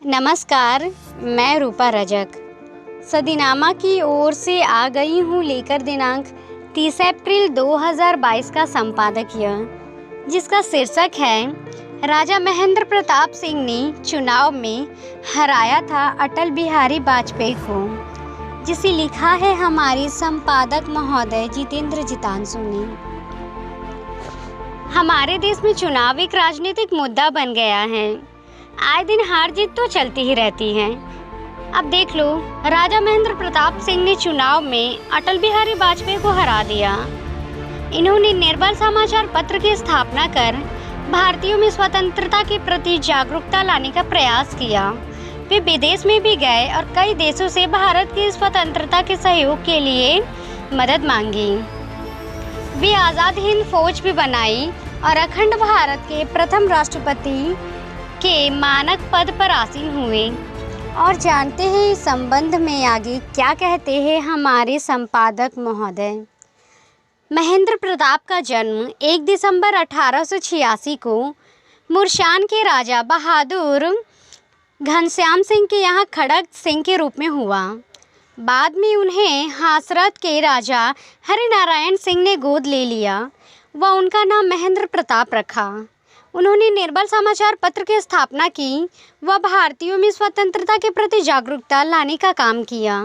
नमस्कार, मैं रूपा रजक सदीनामा की ओर से आ गई हूँ लेकर दिनांक 30 अप्रैल 2022 का संपादकीय, जिसका शीर्षक है राजा महेंद्र प्रताप सिंह ने चुनाव में हराया था अटल बिहारी वाजपेयी को, जिसे लिखा है हमारी संपादक महोदय जितेंद्र जितांशु ने। हमारे देश में चुनाव एक राजनीतिक मुद्दा बन गया है। आए दिन हार जीत तो चलती ही रहती है। अब देख लो, राजा महेंद्र प्रताप सिंह ने चुनाव में अटल बिहारी वाजपेयी को हरा दिया। इन्होंने निर्भल समाचार पत्र की स्थापना कर भारतीयों में स्वतंत्रता के प्रति जागरूकता लाने का प्रयास किया। वे विदेश में भी गए और कई देशों से भारत की स्वतंत्रता के सहयोग के लिए मदद मांगी। वे आज़ाद हिंद फौज भी बनाई और अखंड भारत के प्रथम राष्ट्रपति के मानक पद पर आसीन हुए। और जानते हैं इस संबंध में आगे क्या कहते हैं हमारे संपादक महोदय। महेंद्र प्रताप का जन्म 1 दिसंबर 1886 को मुरशान के राजा बहादुर घनश्याम सिंह के यहाँ खड़ग सिंह के रूप में हुआ। बाद में उन्हें हासरत के राजा हरिनारायण सिंह ने गोद ले लिया व उनका नाम महेंद्र प्रताप रखा। उन्होंने निर्भल समाचार पत्र की स्थापना की व भारतीयों में स्वतंत्रता के प्रति जागरूकता लाने का काम किया।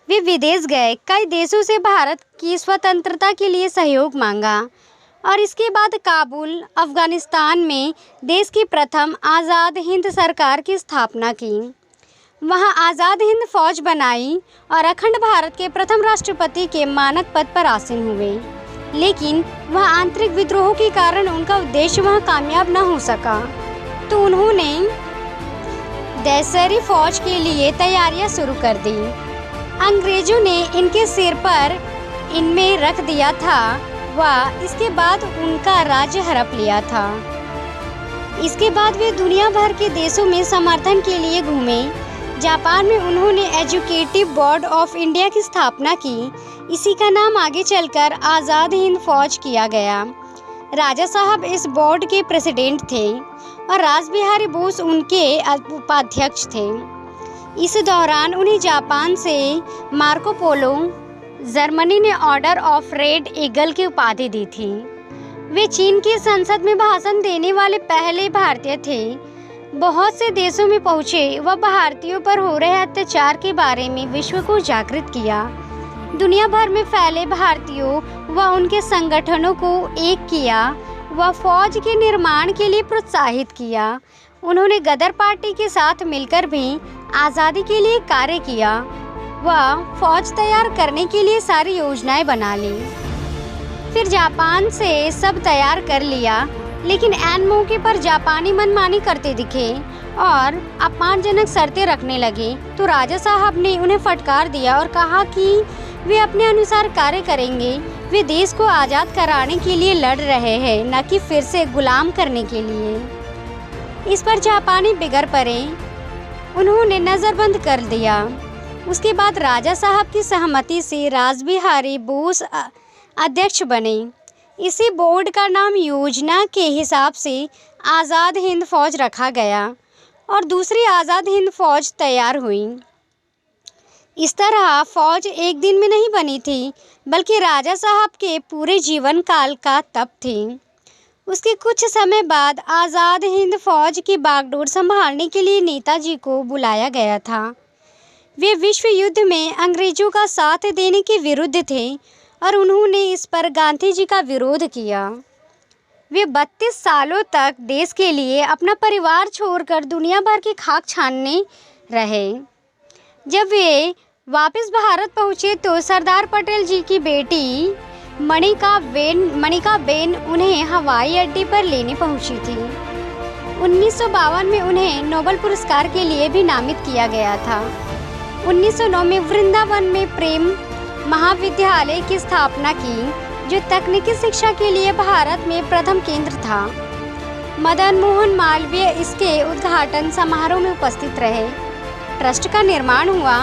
वे विदेश गए, कई देशों से भारत की स्वतंत्रता के लिए सहयोग मांगा और इसके बाद काबुल, अफगानिस्तान में देश की प्रथम आज़ाद हिंद सरकार की स्थापना की। वहां आज़ाद हिंद फौज बनाई और अखंड भारत के प्रथम राष्ट्रपति के मानक पद पर आसीन हुए। लेकिन वह आंतरिक विद्रोह के कारण उनका उद्देश्य वहां कामयाब न हो सका, तो उन्होंने देशरी फौज के लिए तैयारियां शुरू कर दी। अंग्रेजों ने इनके सिर पर इनमें रख दिया था व इसके बाद उनका राज्य हड़प लिया था। इसके बाद वे दुनिया भर के देशों में समर्थन के लिए घूमे। जापान में उन्होंने एजुकेटिव बोर्ड ऑफ इंडिया की स्थापना की। इसी का नाम आगे चलकर आज़ाद हिंद फौज किया गया। राजा साहब इस बोर्ड के प्रेसिडेंट थे और रासबिहारी बोस उनके उपाध्यक्ष थे। इस दौरान उन्हें जापान से मार्को पोलो, जर्मनी ने ऑर्डर ऑफ रेड ईगल की उपाधि दी थी। वे चीन की संसद में भाषण देने वाले पहले भारतीय थे। बहुत से देशों में पहुंचे व भारतीयों पर हो रहे अत्याचार के बारे में विश्व को जागृत किया। दुनिया भर में फैले भारतीयों व उनके संगठनों को एक किया व फौज के निर्माण के लिए प्रोत्साहित किया। उन्होंने गदर पार्टी के साथ मिलकर भी आज़ादी के लिए कार्य किया व फौज तैयार करने के लिए सारी योजनाएं बना ली। फिर जापान से सब तैयार कर लिया, लेकिन ऐन मौके पर जापानी मनमानी करते दिखे और अपमानजनक शर्तें रखने लगे, तो राजा साहब ने उन्हें फटकार दिया और कहा कि वे अपने अनुसार कार्य करेंगे। वे देश को आज़ाद कराने के लिए लड़ रहे हैं, न कि फिर से गुलाम करने के लिए। इस पर जापानी बिगड़ पड़े। उन्होंने नज़रबंद कर दिया। उसके बाद राजा साहब की सहमति से रासबिहारी बोस अध्यक्ष बने। इसी बोर्ड का नाम योजना के हिसाब से आज़ाद हिंद फौज रखा गया और दूसरी आज़ाद हिंद फौज तैयार हुई। इस तरह फौज एक दिन में नहीं बनी थी, बल्कि राजा साहब के पूरे जीवन काल का तप थी। उसके कुछ समय बाद आज़ाद हिंद फौज की बागडोर संभालने के लिए नेताजी को बुलाया गया था। वे विश्व युद्ध में अंग्रेजों का साथ देने के विरुद्ध थे और उन्होंने इस पर गांधी जी का विरोध किया। वे 32 सालों तक देश के लिए अपना परिवार छोड़कर दुनिया भर की खाक छानने रहे। जब वे वापस भारत पहुंचे तो सरदार पटेल जी की बेटी मणिका बेन उन्हें हवाई अड्डे पर लेने पहुंची थी। 1952 में उन्हें नोबेल पुरस्कार के लिए भी नामित किया गया था। 1909 में वृंदावन में प्रेम महाविद्यालय की स्थापना की, जो तकनीकी शिक्षा के लिए भारत में प्रथम केंद्र था। मदन मोहन मालवीय इसके उद्घाटन समारोह में उपस्थित रहे। ट्रस्ट का निर्माण हुआ।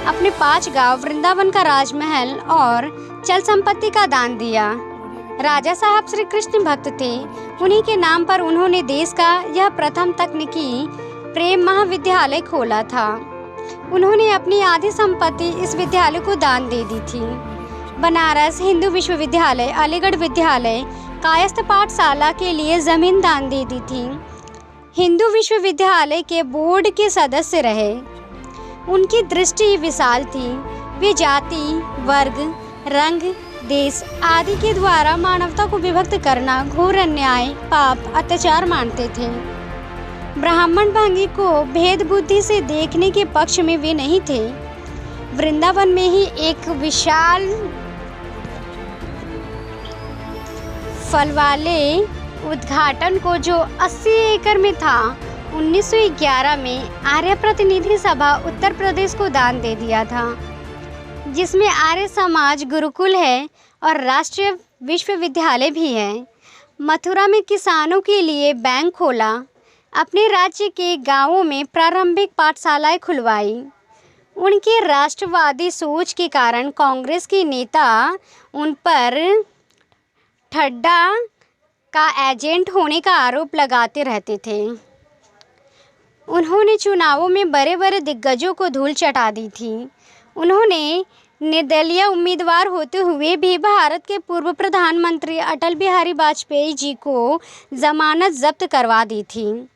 अपने 5 गांव, वृंदावन का राजमहल और चल संपत्ति का दान दिया। राजा साहब श्री कृष्ण भक्त थे। उन्हीं के नाम पर उन्होंने देश का यह प्रथम तकनीकी प्रेम महाविद्यालय खोला था। उन्होंने अपनी आधी संपत्ति इस विद्यालय को दान दे दी थी। बनारस हिंदू विश्वविद्यालय, अलीगढ़ विद्यालय, कायस्थ पाठशाला के लिए ज़मीन दान दे दी थी। हिंदू विश्वविद्यालय के बोर्ड के सदस्य रहे। उनकी दृष्टि विशाल थी। वे जाति, वर्ग, रंग, देश आदि के द्वारा मानवता को विभक्त करना घोर अन्याय, पाप, अत्याचार मानते थे। ब्राह्मण भंगी को भेद बुद्धि से देखने के पक्ष में वे नहीं थे। वृंदावन में ही एक विशाल फल वाले उद्घाटन को जो 80 एकड़ में था, 1911 में आर्य प्रतिनिधि सभा उत्तर प्रदेश को दान दे दिया था, जिसमें आर्य समाज गुरुकुल है और राष्ट्रीय विश्वविद्यालय भी है। मथुरा में किसानों के लिए बैंक खोला। अपने राज्य के गांवों में प्रारंभिक पाठशालाएं खुलवाई। उनके राष्ट्रवादी सोच के कारण कांग्रेस के नेता उन पर ठड्डा का एजेंट होने का आरोप लगाते रहते थे। उन्होंने चुनावों में बड़े बड़े दिग्गजों को धूल चटा दी थी। उन्होंने निर्दलीय उम्मीदवार होते हुए भी भारत के पूर्व प्रधानमंत्री अटल बिहारी वाजपेयी जी को जमानत जब्त करवा दी थी।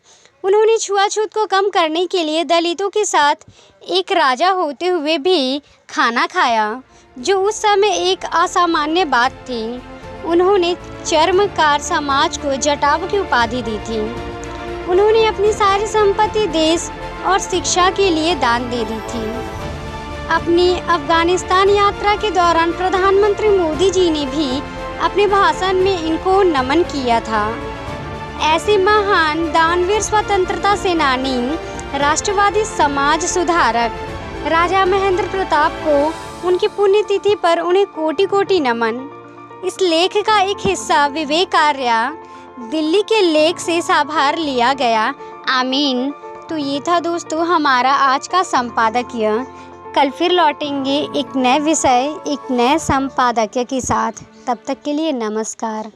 उन्होंने छुआछूत को कम करने के लिए दलितों के साथ एक राजा होते हुए भी खाना खाया, जो उस समय एक असामान्य बात थी। उन्होंने चर्मकार समाज को जटाव की उपाधि दी थी। उन्होंने अपनी सारी संपत्ति देश और शिक्षा के लिए दान दे दी थी। अपनी अफगानिस्तान यात्रा के दौरान प्रधानमंत्री मोदी जी ने भी अपने भाषण में इनको नमन किया था। ऐसे महान दानवीर, स्वतंत्रता सेनानी, राष्ट्रवादी समाज सुधारक राजा महेंद्र प्रताप को उनकी पुण्यतिथि पर उन्हें कोटि कोटि नमन। इस लेख का एक हिस्सा विवेक आर्या दिल्ली के लेख से साभार लिया गया। आमीन। तो ये था दोस्तों हमारा आज का संपादकीय। कल फिर लौटेंगे एक नए विषय, एक नए संपादकीय के साथ। तब तक के लिए नमस्कार।